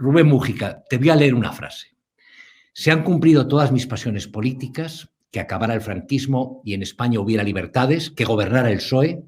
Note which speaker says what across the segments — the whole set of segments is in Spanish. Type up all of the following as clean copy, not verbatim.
Speaker 1: Rubén Mújica, te voy a leer una frase. Se han cumplido todas mis pasiones políticas, que acabara el franquismo y en España hubiera libertades, que gobernara el PSOE,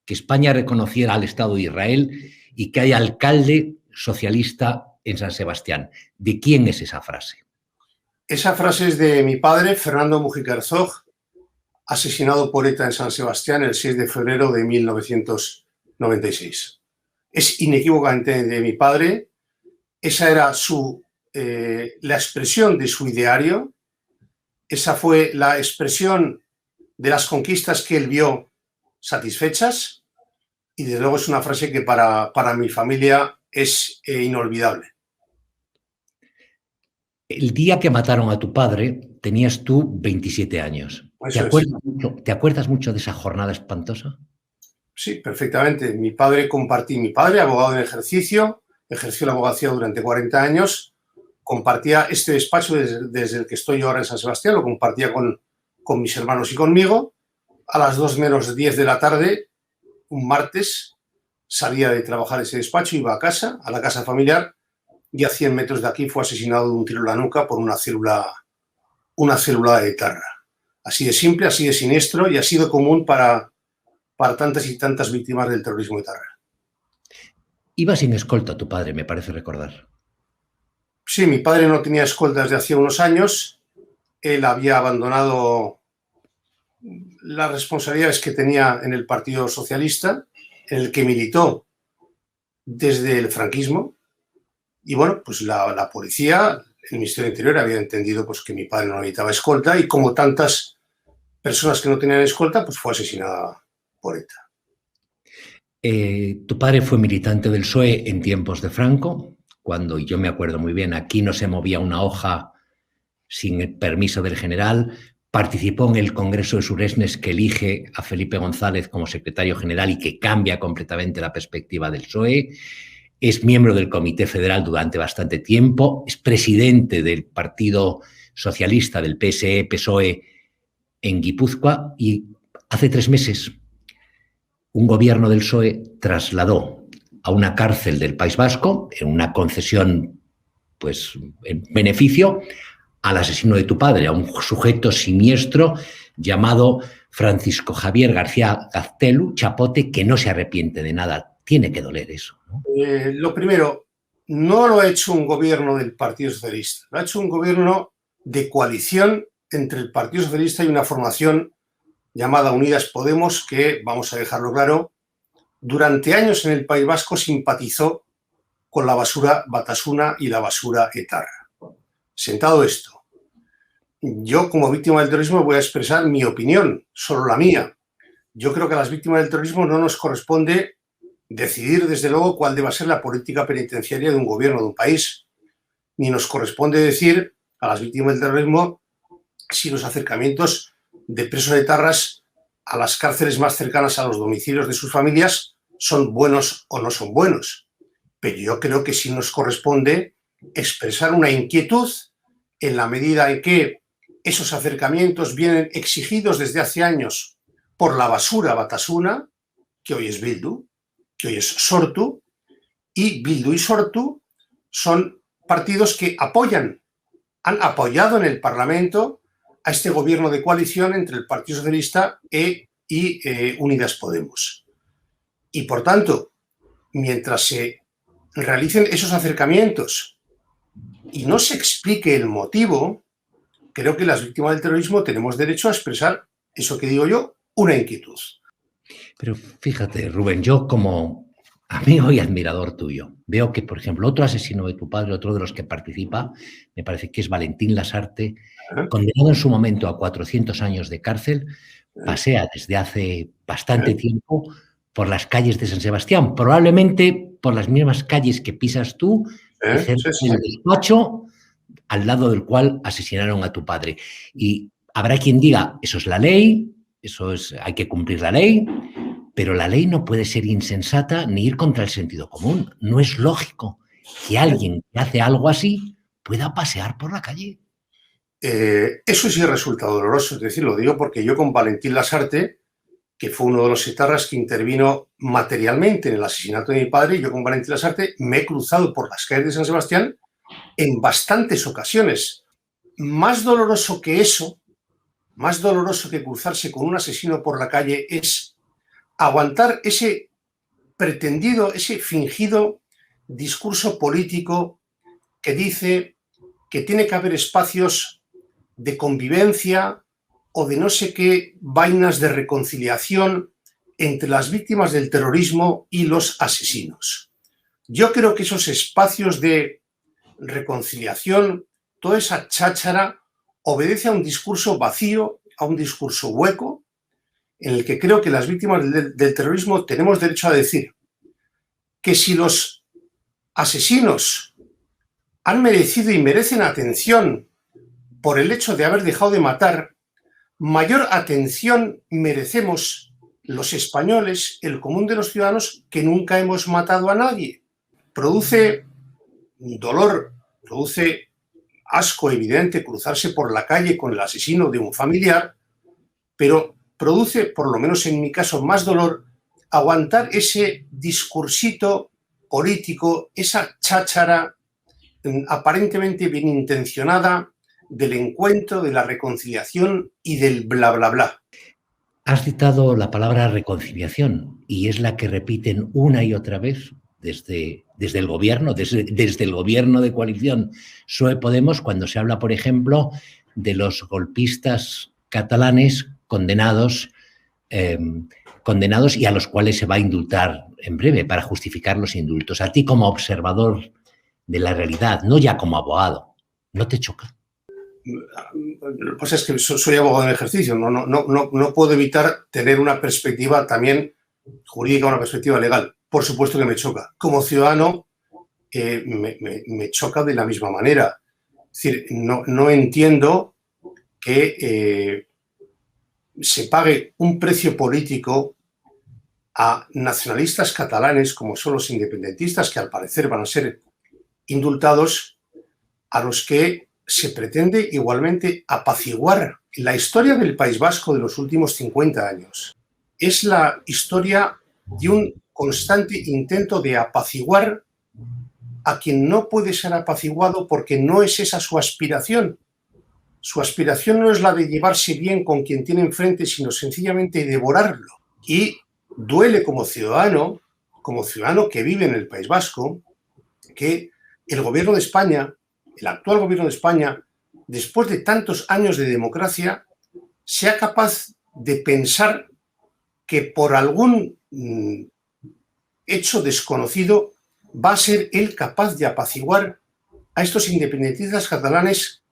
Speaker 1: que España reconociera al Estado de Israel y que haya alcalde socialista en San Sebastián. ¿De quién es esa frase?
Speaker 2: Esa frase es de mi padre, Fernando Mújica Herzog, asesinado por ETA en San Sebastián el 6 de febrero de 1996. Es inequívocamente de mi padre. Esa era la expresión de su ideario. Esa fue la expresión de las conquistas que él vio satisfechas y desde luego es una frase que para mi familia es inolvidable.
Speaker 1: El día que mataron a tu padre tenías tú 27 años. ¿Te acuerdas mucho de esa jornada espantosa?
Speaker 2: Sí, perfectamente. Mi padre, abogado en ejercicio, ejerció la abogacía durante 40 años, compartía este despacho desde el que estoy yo ahora en San Sebastián, lo compartía con mis hermanos y conmigo. A las 2 menos 10 de la tarde, un martes, salía de trabajar ese despacho, iba a casa, a la casa familiar, y a 100 metros de aquí fue asesinado de un tiro en la nuca por una célula de etarra. Así de simple, así de siniestro y así de común para tantas y tantas víctimas del terrorismo etarra.
Speaker 1: Iba sin escolta tu padre, me parece recordar.
Speaker 2: Sí, mi padre no tenía escolta desde hacía unos años. Él había abandonado las responsabilidades que tenía en el Partido Socialista, en el que militó desde el franquismo. Y bueno, pues la policía, el Ministerio del Interior había entendido pues, que mi padre no necesitaba escolta y como tantas personas que no tenían escolta, pues fue asesinada por ETA.
Speaker 1: Tu padre fue militante del PSOE en tiempos de Franco, cuando, yo me acuerdo muy bien, aquí no se movía una hoja sin el permiso del general. Participó en el Congreso de Suresnes que elige a Felipe González como secretario general y que cambia completamente la perspectiva del PSOE. Es miembro del Comité Federal durante bastante tiempo, es presidente del Partido Socialista, del PSE-PSOE en Guipúzcoa y hace 3 meses un gobierno del PSOE trasladó a una cárcel del País Vasco, en una concesión, pues, en beneficio, al asesino de tu padre, a un sujeto siniestro llamado Francisco Javier García Gaztelu, Chapote, que no se arrepiente de nada. Tiene que doler eso, ¿no?
Speaker 2: Lo primero, no lo ha hecho un gobierno del Partido Socialista, lo ha hecho un gobierno de coalición entre el Partido Socialista y una formación llamada Unidas Podemos, que, vamos a dejarlo claro, durante años en el País Vasco simpatizó con la basura Batasuna y la basura etarra. Sentado esto, yo como víctima del terrorismo voy a expresar mi opinión, solo la mía. Yo creo que a las víctimas del terrorismo no nos corresponde decidir, desde luego, cuál deba ser la política penitenciaria de un gobierno, de un país. Ni nos corresponde decir a las víctimas del terrorismo si los acercamientos de presos etarras a las cárceles más cercanas a los domicilios de sus familias son buenos o no son buenos. Pero yo creo que sí nos corresponde expresar una inquietud en la medida en que esos acercamientos vienen exigidos desde hace años por la basura Batasuna, que hoy es Bildu, que hoy es Sortu, y Bildu y Sortu son partidos que han apoyado en el Parlamento a este gobierno de coalición entre el Partido Socialista y Unidas Podemos. Y por tanto, mientras se realicen esos acercamientos y no se explique el motivo, creo que las víctimas del terrorismo tenemos derecho a expresar eso que digo yo, una inquietud.
Speaker 1: Pero fíjate, Rubén, yo como amigo y admirador tuyo, veo que, por ejemplo, otro asesino de tu padre, otro de los que participa, me parece que es Valentín Lasarte, condenado en su momento a 400 años de cárcel, pasea desde hace bastante tiempo por las calles de San Sebastián, probablemente por las mismas calles que pisas tú, cerca del despacho al lado del cual asesinaron a tu padre. Y habrá quien diga, eso es la ley, hay que cumplir la ley, pero la ley no puede ser insensata ni ir contra el sentido común. No es lógico que alguien que hace algo así pueda pasear por la calle.
Speaker 2: Eso sí resulta doloroso, es decir, lo digo porque yo con Valentín Lasarte que fue uno de los etarras que intervino materialmente en el asesinato de mi padre. Yo, con Valentín Lasarte, me he cruzado por las calles de San Sebastián en bastantes ocasiones. Más doloroso que eso, más doloroso que cruzarse con un asesino por la calle, es aguantar ese pretendido, ese fingido discurso político que dice que tiene que haber espacios de convivencia o de no sé qué vainas de reconciliación entre las víctimas del terrorismo y los asesinos. Yo creo que esos espacios de reconciliación, toda esa cháchara, obedece a un discurso vacío, a un discurso hueco, en el que creo que las víctimas del terrorismo tenemos derecho a decir que si los asesinos han merecido y merecen atención por el hecho de haber dejado de matar, mayor atención merecemos los españoles, el común de los ciudadanos, que nunca hemos matado a nadie. Produce dolor, produce asco evidente cruzarse por la calle con el asesino de un familiar, pero produce, por lo menos en mi caso, más dolor aguantar ese discursito político, esa cháchara aparentemente bien intencionada del encuentro, de la reconciliación y del bla, bla, bla.
Speaker 1: Has citado la palabra reconciliación y es la que repiten una y otra vez desde el gobierno, desde el gobierno de coalición PSOE-Podemos, cuando se habla, por ejemplo, de los golpistas catalanes condenados y a los cuales se va a indultar en breve para justificar los indultos. A ti, como observador de la realidad, no ya como abogado, ¿no te choca?
Speaker 2: Lo que pasa es que soy abogado en ejercicio, no puedo evitar tener una perspectiva también jurídica, una perspectiva legal. Por supuesto que me choca. Como ciudadano me choca de la misma manera. Es decir, no entiendo que se pague un precio político a nacionalistas catalanes, como son los independentistas, que al parecer van a ser indultados, a los que se pretende igualmente apaciguar. La historia del País Vasco de los últimos 50 años es la historia de un constante intento de apaciguar a quien no puede ser apaciguado porque no es esa su aspiración. Su aspiración no es la de llevarse bien con quien tiene enfrente, sino sencillamente devorarlo. Y duele como ciudadano que vive en el País Vasco, que el gobierno de España, el actual gobierno de España, después de tantos años de democracia, sea capaz de pensar que por algún hecho desconocido va a ser él capaz de apaciguar a estos independentistas catalanes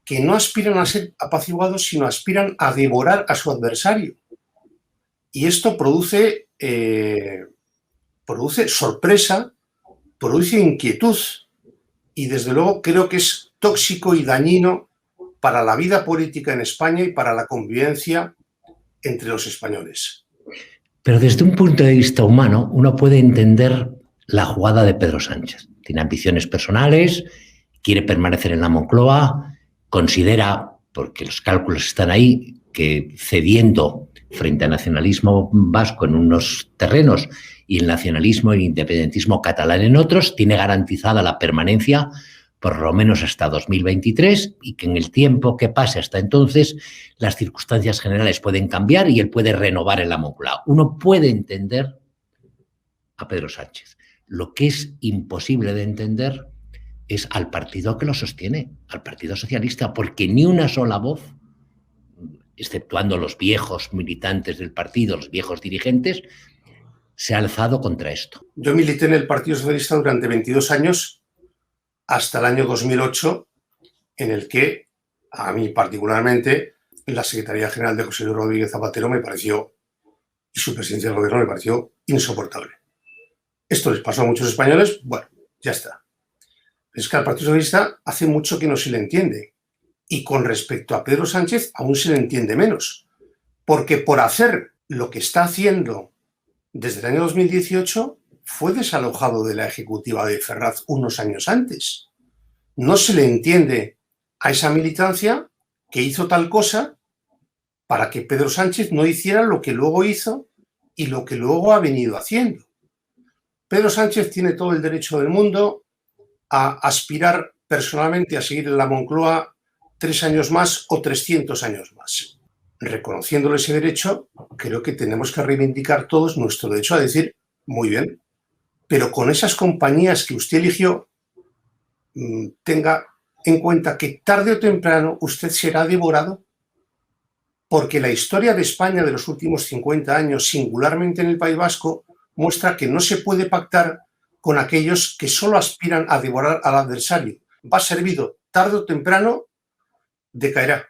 Speaker 2: que no aspiran a ser apaciguados, sino aspiran a devorar a su adversario. Y esto produce sorpresa, produce inquietud y desde luego creo que es tóxico y dañino para la vida política en España y para la convivencia entre los españoles.
Speaker 1: Pero desde un punto de vista humano, uno puede entender la jugada de Pedro Sánchez. Tiene ambiciones personales, quiere permanecer en la Moncloa, considera, porque los cálculos están ahí, que cediendo frente al nacionalismo vasco en unos terrenos y el nacionalismo y el independentismo catalán en otros, tiene garantizada la permanencia por lo menos hasta 2023 y que en el tiempo que pase hasta entonces las circunstancias generales pueden cambiar y él puede renovar en la Moncloa. Uno puede entender a Pedro Sánchez. Lo que es imposible de entender es al partido que lo sostiene, al Partido Socialista, porque ni una sola voz, exceptuando los viejos militantes del partido, los viejos dirigentes, se ha alzado contra esto.
Speaker 2: Yo milité en el Partido Socialista durante 22 años, hasta el año 2008, en el que, a mí particularmente, la Secretaría General de José Luis Rodríguez Zapatero me pareció, y su presidencia del gobierno me pareció insoportable. Esto les pasó a muchos españoles, bueno, ya está. Es que al Partido Socialista hace mucho que no se le entiende. Y con respecto a Pedro Sánchez, aún se le entiende menos. Porque por hacer lo que está haciendo desde el año 2018, fue desalojado de la ejecutiva de Ferraz unos años antes. No se le entiende a esa militancia que hizo tal cosa para que Pedro Sánchez no hiciera lo que luego hizo y lo que luego ha venido haciendo. Pedro Sánchez tiene todo el derecho del mundo a aspirar personalmente a seguir en la Moncloa 3 años más o 300 años más. Reconociéndole ese derecho, creo que tenemos que reivindicar todos nuestro derecho a decir, muy bien, pero con esas compañías que usted eligió, tenga en cuenta que tarde o temprano usted será devorado, porque la historia de España de los últimos 50 años, singularmente en el País Vasco, muestra que no se puede pactar con aquellos que solo aspiran a devorar al adversario. Va servido, tarde o temprano, decaerá.